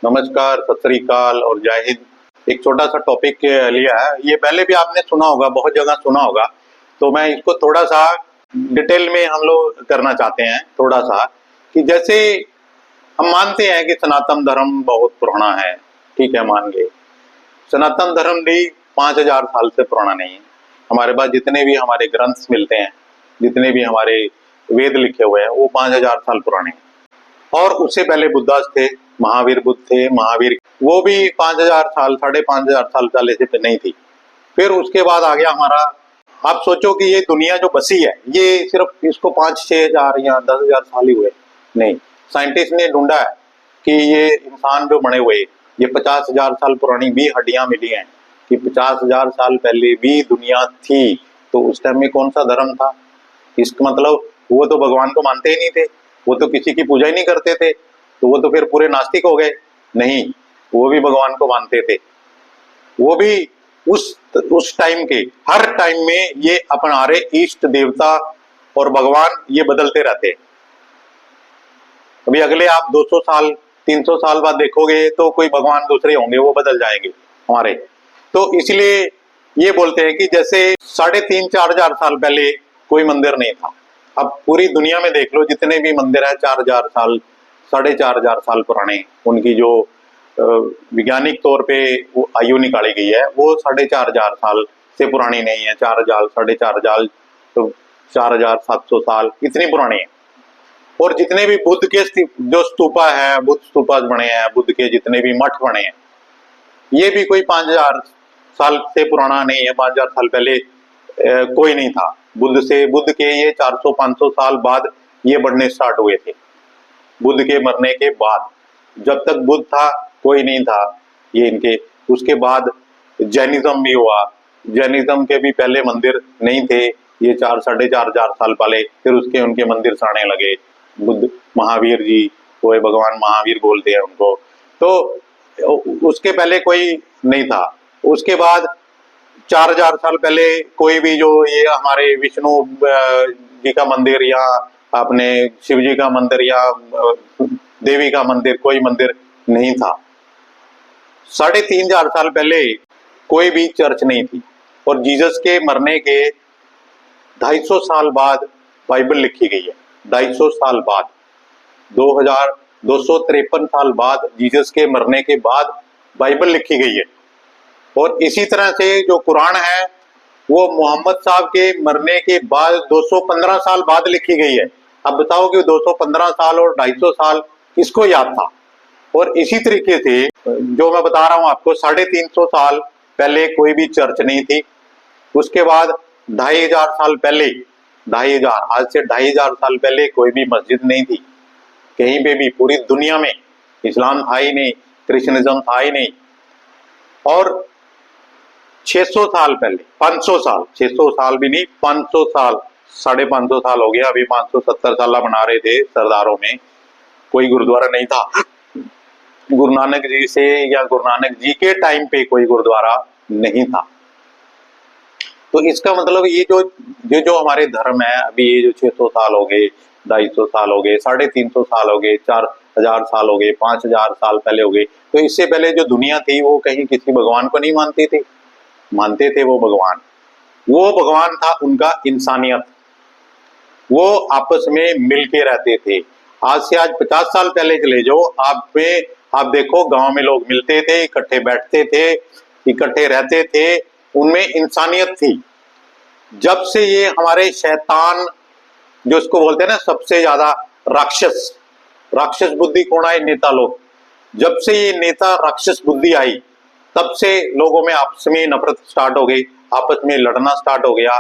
नमस्कार, सत श्री अकाल और जय हिंद। एक छोटा सा टॉपिक लिया है, ये पहले भी आपने सुना होगा, बहुत जगह सुना होगा, तो मैं इसको थोड़ा सा डिटेल में हम लोग करना चाहते हैं। थोड़ा सा कि जैसे हम मानते हैं कि सनातन धर्म बहुत पुराना है, ठीक है, मान गए। सनातन धर्म भी 5000 साल से पुराना नहीं है। हमारे पास जितने भी हमारे ग्रंथ मिलते हैं, जितने भी हमारे वेद लिखे हुए हैं, वो 5000 साल पुराने हैं। और उससे पहले बुद्धास थे, महावीर बुद्ध थे, महावीर वो भी 5000 साल, 5500 साल पहले से नहीं थी। फिर उसके बाद आ गया हमारा, आप सोचो कि ये दुनिया जो बसी है, ये सिर्फ इसको 5-6 हजार या 10,000 साल ही हुए नहीं। साइंटिस्ट ने ढूंढा है कि ये इंसान जो बने हुए, ये 50,000 साल पुरानी भी हड्डियां मिली हैं कि 50,000 साल पहले भी दुनिया थी। तो उस टाइम में कौन सा धर्म था? इसका मतलब वो तो भगवान को मानते ही नहीं थे, वो तो किसी की पूजा ही नहीं करते थे, तो वो तो फिर पूरे नास्तिक हो गए। नहीं, वो भी भगवान को मानते थे। वो भी उस टाइम के, हर टाइम में ये अपना इष्ट देवता और भगवान ये बदलते रहते हैं। अभी अगले आप 200 साल 300 साल बाद देखोगे तो कोई भगवान दूसरे होंगे, वो बदल जाएंगे हमारे। तो इसलिए ये बोलते हैं कि जैसे 3,500-4,000 साल पहले कोई मंदिर नहीं था। अब पूरी दुनिया में देख लो, जितने भी मंदिर है 4,000 साल 4,500 साल पुराने, उनकी जो वैज्ञानिक तौर पे वो आयु निकाली गई है, वो 4,500 साल से पुरानी नहीं है। 4,000 4,500 तो 4,700 साल इतनी पुरानी है। और जितने भी बुद्ध के जो स्तूपा है, बुद्ध स्तूपा बने हैं, बुद्ध के जितने भी मठ बने हैं, ये भी कोई 5,000 साल से पुराना नहीं है। 5,000 साल पहले कोई नहीं था। बुद्ध के ये 400-500 साल बाद ये बढ़ने स्टार्ट हुए थे। बुद्ध के मरने के बाद, जब तक बुद्ध था कोई नहीं था ये इनके। उसके बाद जैनिज्म भी हुआ, जैनिज्म के भी पहले मंदिर नहीं थे, ये 4-4,500 साल पहले फिर उसके उनके मंदिर आने लगे। बुद्ध महावीर जी, वो भगवान महावीर बोलते हैं उनको, तो उसके पहले कोई नहीं था। उसके बाद 4,000 साल पहले कोई भी जो ये हमारे विष्णु जी का मंदिर या अपने शिव जी का मंदिर या देवी का मंदिर, कोई मंदिर नहीं था। 3,500 साल पहले कोई भी चर्च नहीं थी। और जीसस के मरने के 250 साल बाद बाइबल लिखी गई है। 250 साल बाद, 2,253 साल बाद जीसस के मरने के बाद बाइबल लिखी गई है। और इसी तरह से जो कुरान है, वो मोहम्मद साहब के मरने के बाद 215 साल बाद लिखी गई है। अब बताओ कि 215 साल और 250 साल किसको याद था? और इसी तरीके से जो मैं बता रहा हूं आपको, 350 साल पहले कोई भी चर्च नहीं थी। उसके बाद 2,500 साल पहले, 2,500 आज से 2,500 साल पहले कोई भी मस्जिद नहीं थी कहीं पे भी। पूरी दुनिया में इस्लाम था ही नहीं, क्रिश्चियनिज्म था ही नहीं। और 600 साल पहले, 500 साल, 600 साल भी नहीं, 500 साल, 550 साल हो गया, अभी 570 साल बना रहे थे सरदारों में, कोई गुरुद्वारा नहीं था। गुरु नानक जी से या गुरु नानक जी के टाइम पे कोई गुरुद्वारा नहीं था। तो इसका मतलब ये जो हमारे धर्म है, अभी ये जो 600 साल हो गए, 250 साल हो गए, 350 साल हो गए, 4,000 साल हो गए, 5,000 साल पहले हो गए, तो इससे पहले जो दुनिया थी वो कहीं किसी भगवान को नहीं मानती थी? मानते थे वो भगवान था उनका इंसानियत। वो आपस में मिलके रहते थे। आज से 50 साल पहले चले जाओ, आप देखो गांव में लोग मिलते थे, इकट्ठे बैठते थे, इकट्ठे रहते थे, उनमें इंसानियत थी। जब से ये हमारे शैतान, जो इसको बोलते हैं ना सबसे ज्यादा राक्षस बुद्धि कौन आए? नेता लोग। जब से ये नेता राक्षस बुद्धि आई, तब से लोगों में आपस में नफरत स्टार्ट हो गई, आपस में लड़ना स्टार्ट हो गया।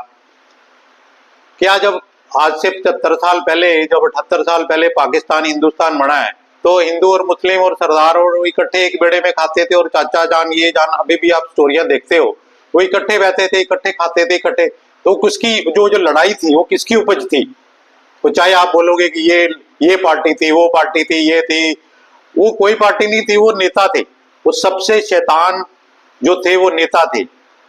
क्या जब आज से 75 साल पहले, जब 78 साल पहले पाकिस्तान हिंदुस्तान बना है, तो हिंदू और मुस्लिम और सरदार और इकट्ठे एक बेड़े में खाते थे, और चाचा जान ये जान, अभी भी आप स्टोरियां देखते हो, वो इकट्ठे रहते थे, इकट्ठे खाते थे, इकट्ठे। तो उसकी जो लड़ाई थी वो किसकी उपज थी? तो चाहे आप बोलोगे कि ये पार्टी थी, वो पार्टी थी, ये थी, वो कोई पार्टी नहीं थी, वो नेता थे। वो सबसे शैतान जो थे वो नेता थे।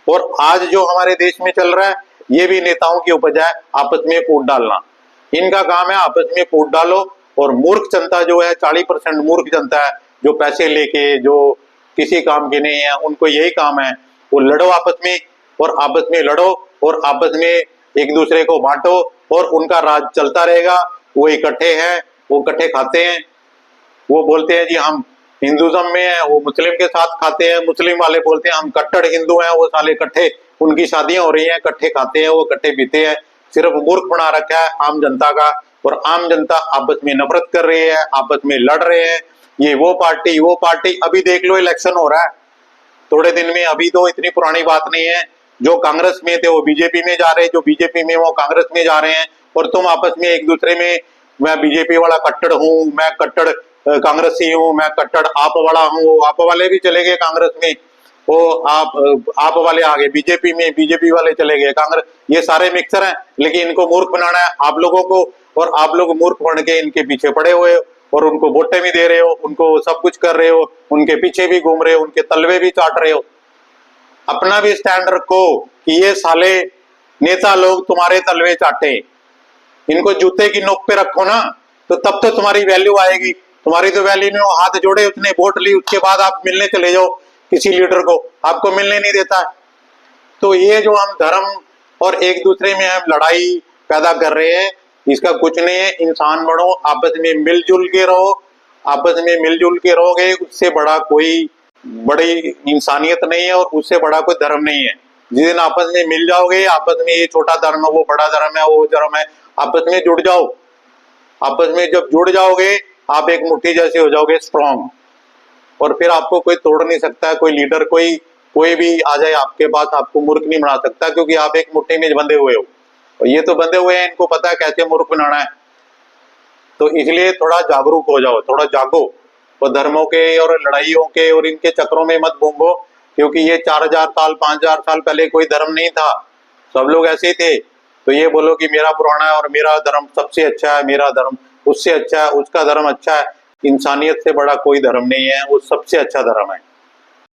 और आज जो हमारे देश में चल रहा है, ये भी नेताओं की उपज है, आपस में फूट डालना। इनका काम है आपस में फूट डालो। और मूर्ख जनता जो है, 40% मूर्ख जनता है जो पैसे लेके जो किसी काम के नहीं है, उनको यही काम है, वो लड़ो आपस में, और आपस में लड़ो, और आपस में एक दूसरे को बांटो, और उनका राज चलता रहेगा। वो इकट्ठे हैं, वो इकट्ठे खाते हैं, वो बोलते हैं जी हम हिंदुज्म में है, वो मुस्लिम के साथ खाते हैं, मुस्लिम वाले बोलते हैं हम कट्टर हिंदू हैं, वो साले इकट्ठे, उनकी शादियां हो रही हैं, इकट्ठे खाते हैं, वो इकट्ठे पीते हैं। सिर्फ मूर्ख बना रखा है आम जनता का, और आम जनता आपस में नफरत कर रही है, आपस में लड़ रहे हैं, ये वो पार्टी। अभी देख लो इलेक्शन हो रहा है थोड़े दिन में, अभी तो इतनी पुरानी बात नहीं है, जो कांग्रेस में थे वो बीजेपी में जा रहे हैं, जो बीजेपी में वो कांग्रेस में जा रहे हैं, और तुम आपस में एक दूसरे में, मैं बीजेपी वाला कट्टर हूँ, मैं कट्टर कांग्रेसी हूँ, मैं कट्टर आप वाला हूँ, आप वाले भी चले गए कांग्रेस में, वो आप वाले आ गए बीजेपी में, बीजेपी वाले चले गए कांग्रेस, ये सारे मिक्सर हैं। लेकिन इनको मूर्ख बनाना है आप लोगों को, और आप लोग मूर्ख बन के इनके पीछे पड़े हुए हो, और उनको वोटें भी दे रहे हो, उनको सब कुछ कर रहे हो, उनके पीछे भी घूम रहे हो, उनके तलवे भी चाट रहे हो। अपना भी स्टैंड रखो कि ये साले नेता लोग तुम्हारे तलवे चाटे, इनको जूते की नोक पे रखो ना, तो तब तो तुम्हारी वैल्यू आएगी। तुम्हारी तो वैल्यू नहीं हो, हाथ जोड़े उसने वोट ली, उसके बाद आप मिलने चले जाओ किसी लीडर को, आपको मिलने नहीं देता है। तो ये जो हम धर्म और एक दूसरे में हम लड़ाई पैदा कर रहे हैं, इसका कुछ नहीं है। इंसान बनो, आपस में मिलजुल के रहो, आपस में मिलजुल के रहोगे, उससे बड़ा कोई बड़ी इंसानियत नहीं है, और उससे बड़ा कोई धर्म नहीं है। जिस दिन आपस में मिल जाओगे, आपस में ये छोटा धर्म है, वो बड़ा धर्म है, वो धर्म है, आपस में जुड़ जाओ। आपस में जब जुड़ जाओगे, आप एक मुट्ठी जैसे हो जाओगे, स्ट्रॉन्ग, और फिर आपको कोई तोड़ नहीं सकता है, कोई लीडर कोई भी आ जाए आपके पास, आपको मूर्ख नहीं बना सकता, क्योंकि आप एक मुट्ठी में बंधे हुए हो, और ये तो बंधे हुए हैं, इनको पता है कैसे मूर्ख बनाना है। तो इसलिए थोड़ा जागरूक हो जाओ, थोड़ा जागो, और धर्मों के और लड़ाइयों के और इनके चक्रों में मत घूमो, क्योंकि ये 4000 साल 5000 साल पहले कोई धर्म नहीं था, सब लोग ऐसे ही थे। तो ये बोलो कि मेरा पुराना है और मेरा धर्म सबसे अच्छा है, मेरा धर्म उससे अच्छा है, उसका धर्म अच्छा है, इंसानियत से बड़ा कोई धर्म नहीं है, वो सबसे अच्छा धर्म है।